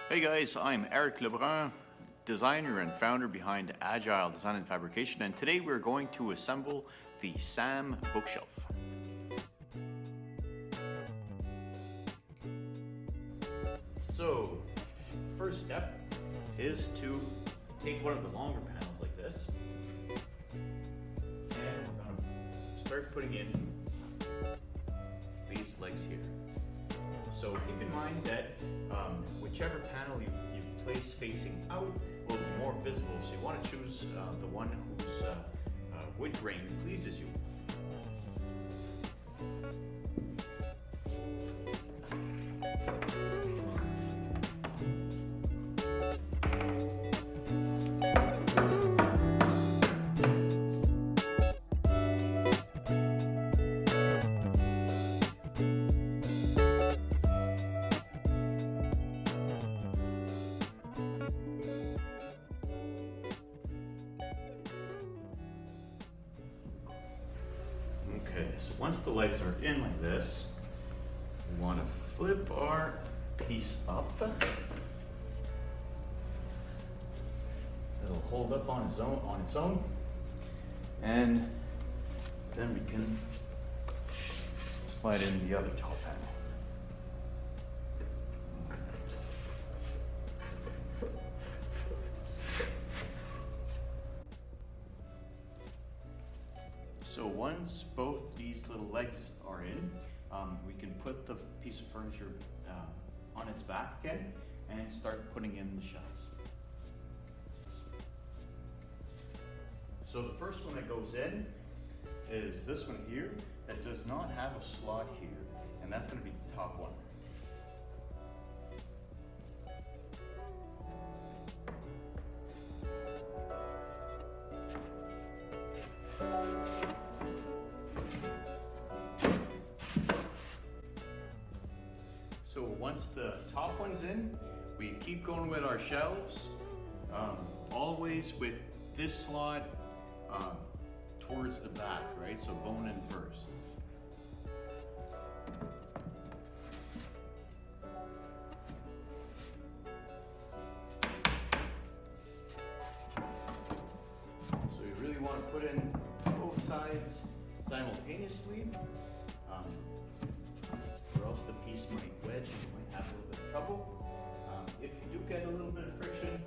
Hey guys, I'm Eric Lebrun, designer and founder behind Agile Design and Fabrication, and today we're going to assemble the SAM bookshelf. So, first step is to take one of the longer panels like this, and we're going to start putting in these legs here. So keep in mind that whichever panel you place facing out will be more visible. So you want to choose the one whose wood grain pleases you. Okay, so once the legs are in like this, we want to flip our piece up. It'll hold up on its own, and then we can slide in the other top panel. So once both these little legs are in, we can put the piece of furniture on its back again and start putting in the shelves. So the first one that goes in is this one here that does not have a slot here, and that's going to be the top one. So once the top one's in, we keep going with our shelves, always with this slot towards the back, right? So bone in first. So you really want to put in both sides simultaneously. Or else the piece might wedge and you might have a little bit of trouble. If you do get a little bit of friction,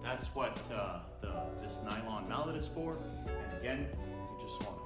that's what this nylon mallet is for. And again, you just want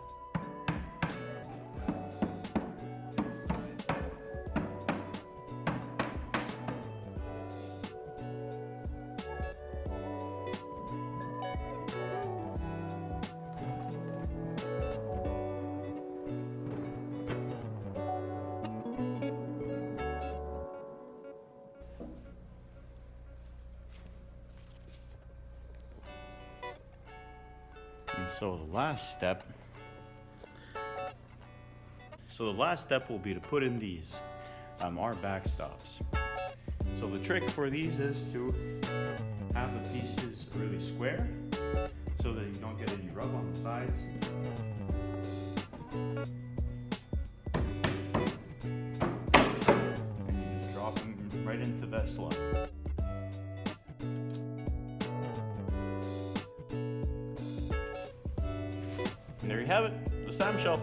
And so the last step will be to put in these, our backstops. So the trick for these is to have the pieces really square so that you don't get any rub on the sides. And you just drop them right into that slot. And there you have it, the SAM shelf.